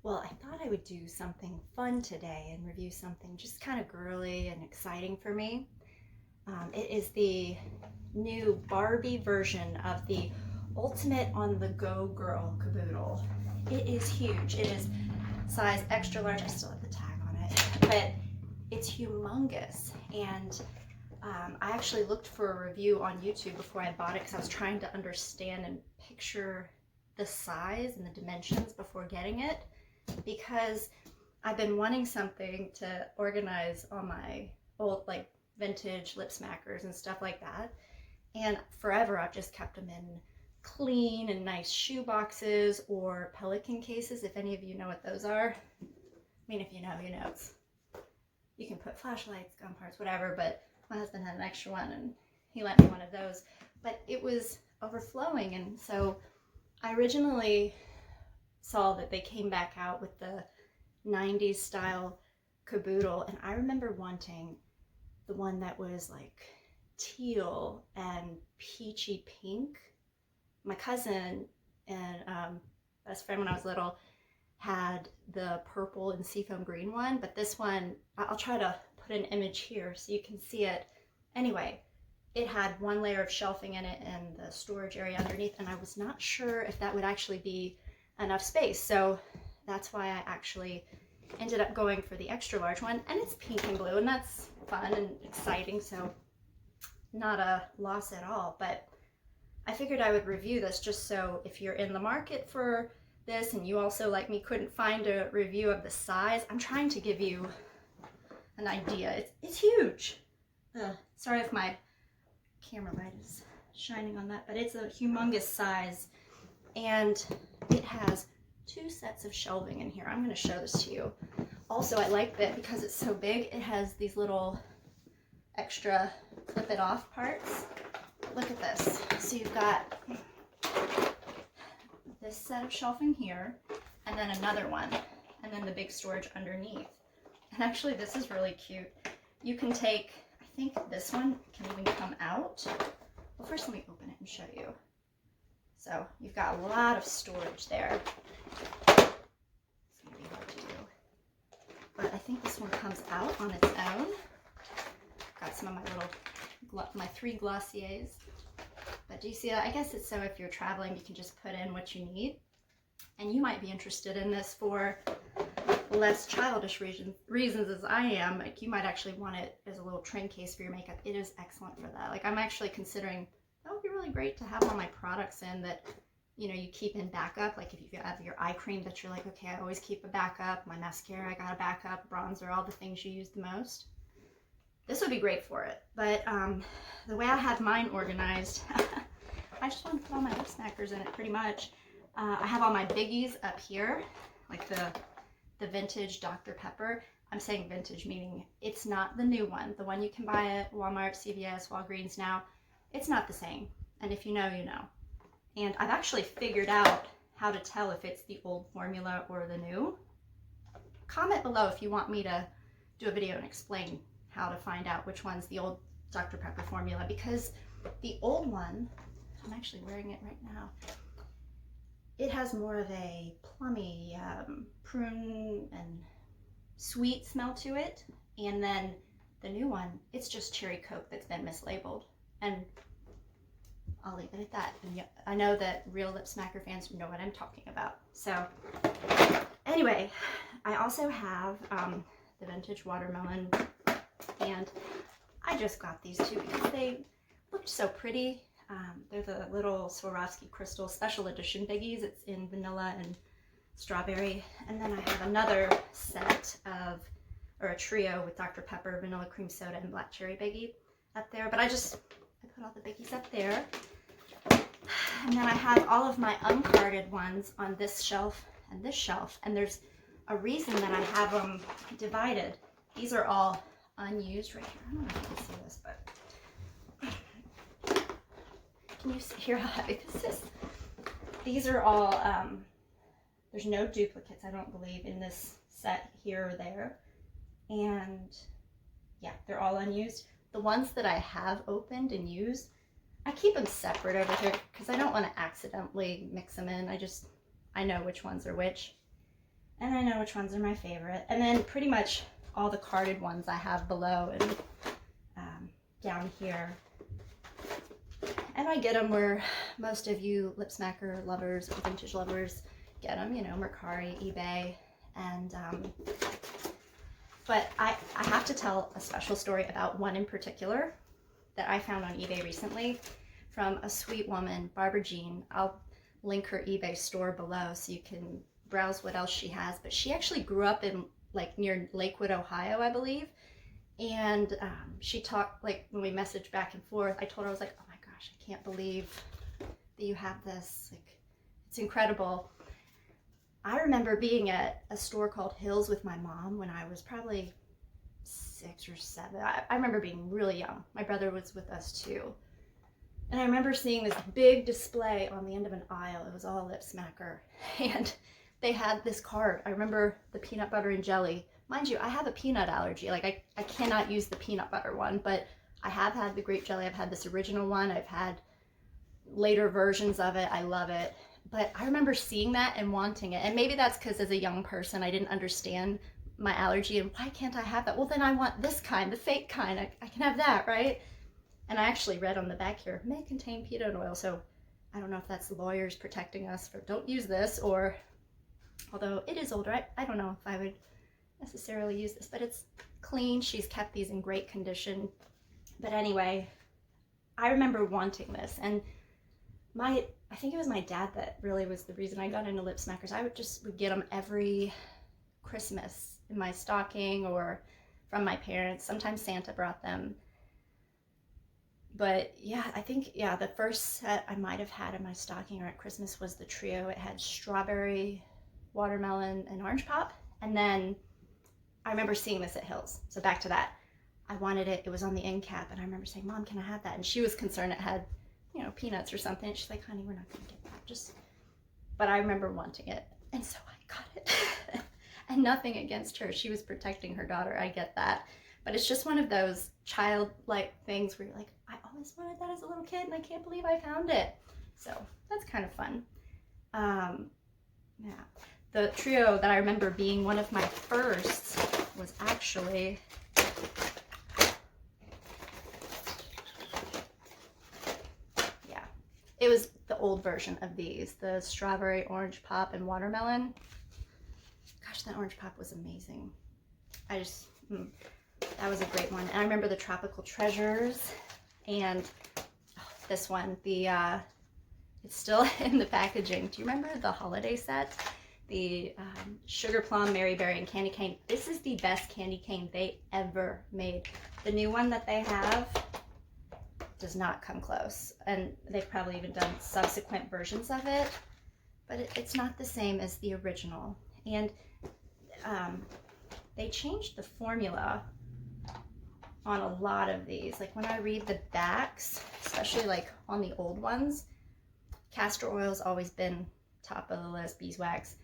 Well, I thought I would do something fun today and review something just kind of girly and exciting for me. It is the new Barbie version of the Ultimate on the Go Girl Caboodle. It is huge. It is size extra large. I still have the tag on it, but it's humongous. And I actually looked for a review on YouTube before I bought it because I was trying to understand and picture the size and the dimensions before getting it, because I've been wanting something to organize on my old vintage lip smackers and stuff like that, and forever I've just kept them in clean and nice shoe boxes or pelican cases, if any of you know what those are. I mean, if you know, you know. You can put flashlights, gun parts, whatever, but my husband had an extra one and he lent me one of those, but it was overflowing. And so I originally saw that they came back out with the 90s style caboodle, and I remember wanting the one that was like teal and peachy pink. My cousin and best friend when I was little had the purple and seafoam green one, but this one, I'll try to put an image here so you can see it. Anyway, it had one layer of shelving in it and the storage area underneath, and I was not sure if that would actually be enough space. So that's why I actually ended up going for the extra large one, and it's pink and blue, and that's fun and exciting, so not a loss at all. But I figured I would review this just so if you're in the market for this and you also, like me, couldn't find a review of the size, I'm trying to give you an idea. It's huge. Sorry if my camera light is shining on that, but it's a humongous size, and it has 2 sets of shelving in here. I'm going to show this to you. Also, I like that because it's so big, it has these little extra clip it off parts. Look at this. So you've got this set of shelving here, and then another one, and then the big storage underneath. And actually this is really cute. You can take, I think this one can even come out. Well, first let me open it and show you. So you've got a lot of storage there. It's gonna be hard to do, but I think this one comes out on its own. Got some of my my 3 Glossiers. But do you see that? I guess it's so if you're traveling, you can just put in what you need. And you might be interested in this for less childish reasons as I am. Like, you might actually want it as a little tray case for your makeup. It is excellent for that. Like, I'm actually considering that would be really great to have all my products in that, you know, you keep in backup. Like if you have your eye cream that you're like, okay, I always keep a backup. My mascara, I got a backup. Bronzer, all the things you use the most. This would be great for it. But the way I have mine organized, I just want to put all my lip smackers in it pretty much. I have all my biggies up here, like the vintage Dr. Pepper. I'm saying vintage, meaning it's not the new one. The one you can buy at Walmart, CVS, Walgreens now, it's not the same. And if you know, you know. And I've actually figured out how to tell if it's the old formula or the new. Comment below if you want me to do a video and explain how to find out which one's the old Dr. Pepper formula, because the old one, I'm actually wearing it right now, it has more of a plummy, prune and sweet smell to it. And then the new one, it's just cherry Coke that's been mislabeled. And I'll leave it at that. And I know that real lip smacker fans know what I'm talking about. So anyway, I also have the vintage watermelon, and I just got these 2 because they looked so pretty. They're the little Swarovski crystal special edition biggies. It's in vanilla and strawberry. And then I have another set of, or a trio with Dr. Pepper, vanilla cream soda, and black cherry biggie up there. But I put all the biggies up there. And then I have all of my uncarded ones on this shelf and this shelf. And there's a reason that I have them divided. These are all unused right here. I don't know if you can see this, but can you hear how heavy this is? These are all, there's no duplicates, I don't believe, in this set here or there. And yeah, they're all unused. The ones that I have opened and used, I keep them separate over here because I don't want to accidentally mix them in. I know which ones are which. And I know which ones are my favorite. And then pretty much all the carded ones I have below and down here. And I get them where most of you lip smacker lovers, vintage lovers get them, you know, Mercari, eBay. And but I have to tell a special story about one in particular that I found on eBay recently from a sweet woman, Barbara Jean. I'll link her eBay store below so you can browse what else she has. But she actually grew up in like near Lakewood, Ohio, I believe. And she talked, like when we messaged back and forth, I told her, I was like, oh my gosh, I can't believe that you have this. Like, it's incredible. I remember being at a store called Hills with my mom when I was probably 6 or 7. I remember being really young. My brother was with us too. And I remember seeing this big display on the end of an aisle. It was all lip smacker. And they had this card. I remember the peanut butter and jelly. Mind you, I have a peanut allergy. Like I cannot use the peanut butter one, but I have had the grape jelly. I've had this original one. I've had later versions of it. I love it. But I remember seeing that and wanting it. And maybe that's because as a young person, I didn't understand my allergy and why can't I have that? Well, then I want this kind, the fake kind. I can have that, right? And I actually read on the back here, may contain peanut oil. So I don't know if that's lawyers protecting us for don't use this, or although it is older, I don't know if I would necessarily use this, but it's clean. She's kept these in great condition. But anyway, I remember wanting this, and I think it was my dad that really was the reason I got into lip smackers. I would get them every Christmas in my stocking or from my parents. Sometimes Santa brought them. But yeah, I think, yeah, the first set I might have had in my stocking or at Christmas was the trio. It had strawberry, watermelon, and orange pop. And then I remember seeing this at Hills. So back to that. I wanted it. It was on the end cap. And I remember saying, Mom, can I have that? And she was concerned it had, you know, peanuts or something. She's like, honey, we're not going to get that. But I remember wanting it. And so I got it. And nothing against her. She was protecting her daughter. I get that. But it's just one of those childlike things where you're like, I always wanted that as a little kid and I can't believe I found it. So that's kind of fun. Yeah. The trio that I remember being one of my first was actually it was the old version of these, the strawberry, orange pop, and watermelon. Gosh, that orange pop was amazing. That was a great one. And I remember the Tropical Treasures and this one, it's still in the packaging. Do you remember the holiday set? The Sugar Plum, Mary Berry, and Candy Cane. This is the best candy cane they ever made. The new one that they have does not come close, and they've probably even done subsequent versions of it, but it's not the same as the original. And they changed the formula on a lot of these. Like when I read the backs, especially like on the old ones, castor oil's always been top of the list, beeswax,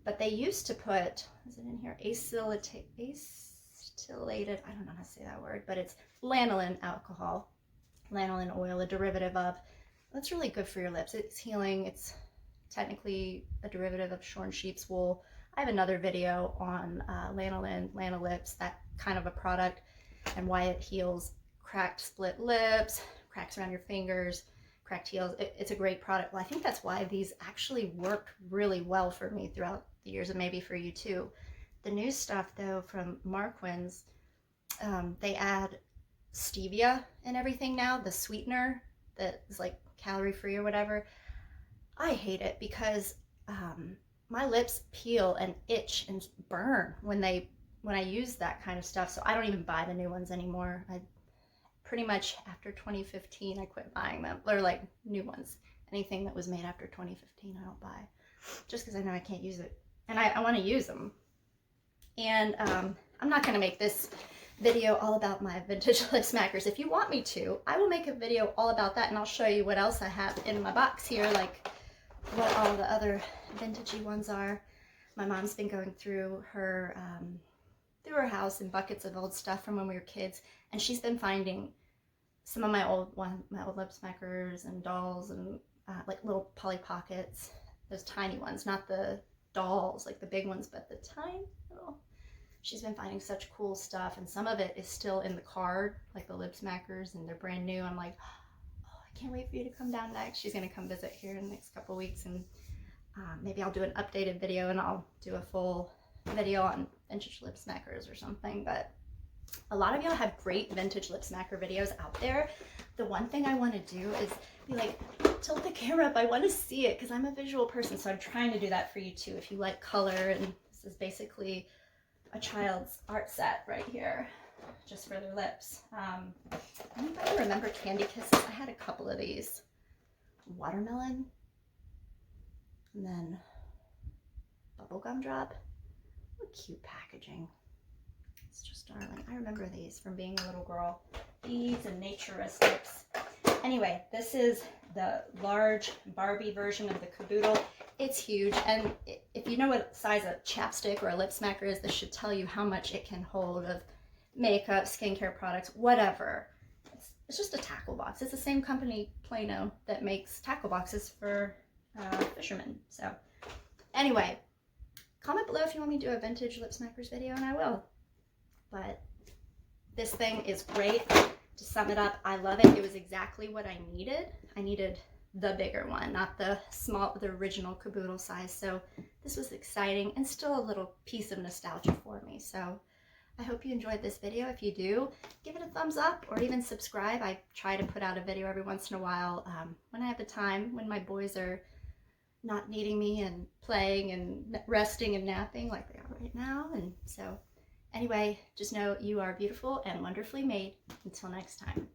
but they used to put, is it in here, acetylated, I don't know how to say that word, but it's lanolin alcohol, lanolin oil, a derivative of. That's really good for your lips. It's healing. It's technically a derivative of shorn sheep's wool. I have another video on lanolin, Lanolips, that kind of a product, and why it heals cracked, split lips, cracks around your fingers, cracked heels. It's a great product. Well, I think that's why these actually worked really well for me throughout the years, and maybe for you too. The new stuff though from Marquin's, they add stevia and everything now, the sweetener that is like calorie free or whatever. I hate it because my lips peel and itch and burn when I use that kind of stuff. So I don't even buy the new ones anymore. I pretty much after 2015 I quit buying them, or like new ones. Anything that was made after 2015 I don't buy, just because I know I can't use it, and I want to use them. And I'm not going to make this video all about my vintage lip smackers. If you want me to, I will make a video all about that, and I'll show you what else I have in my box here, like what all the other vintagey ones are. My mom's been going through her house and buckets of old stuff from when we were kids, and she's been finding some of my old lip smackers and dolls and like little Polly Pockets, those tiny ones, not the dolls, like the big ones, but the tiny little. She's been finding such cool stuff, and some of it is still in the card, like the lip smackers, and they're brand new. I'm like, oh, I can't wait for you to come down next. She's gonna come visit here in the next couple weeks, and maybe I'll do an updated video, and I'll do a full video on vintage lip smackers or something. But a lot of y'all have great vintage lip smacker videos out there. The one thing I want to do is be like, tilt the camera up, I want to see it, because I'm a visual person, so I'm trying to do that for you too. If you like color, and this is basically a child's art set right here, just for their lips. Anybody remember Candy Kisses? I had a couple of these. Watermelon, and then bubblegum drop. What cute packaging. It's just darling. I remember these from being a little girl. These and Naturistics. Anyway, this is the large Barbie version of the Caboodle. It's huge, and if you know what size a chapstick or a lip smacker is, this should tell you how much it can hold of makeup, skincare products, whatever. It's just a tackle box. It's the same company, Plano, that makes tackle boxes for fishermen. So anyway, comment below if you want me to do a vintage lip smackers video, and I will. But this thing is great. To sum it up, I love it. It was exactly what I needed. I needed the bigger one, not the original Caboodle size. So this was exciting and still a little piece of nostalgia for me. So I hope you enjoyed this video. If you do, give it a thumbs up or even subscribe. I try to put out a video every once in a while when I have the time, when my boys are not needing me and playing and resting and napping like they are right now. And so anyway, just know you are beautiful and wonderfully made. Until next time.